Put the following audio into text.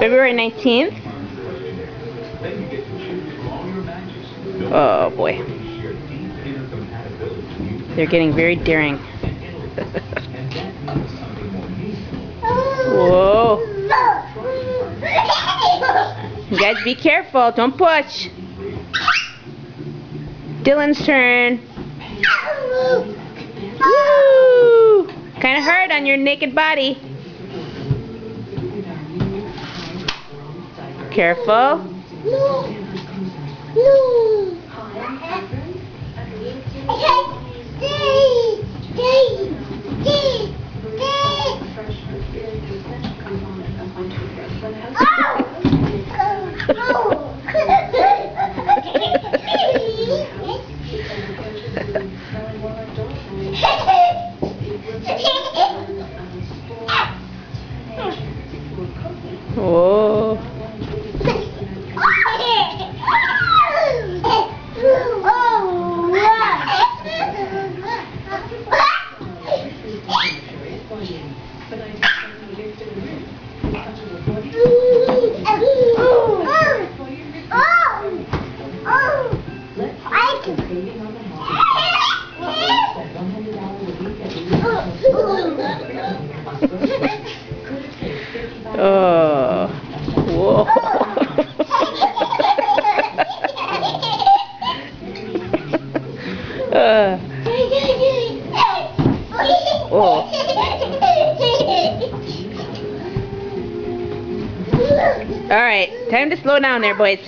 February 19th. Oh boy. They're getting very daring. Whoa. You guys be careful. Don't push. Dyllan's turn. Woo! Kind of hard on your naked body. Careful. Whoa. Oh, whoa. Oh. All right, time to slow down there, boys.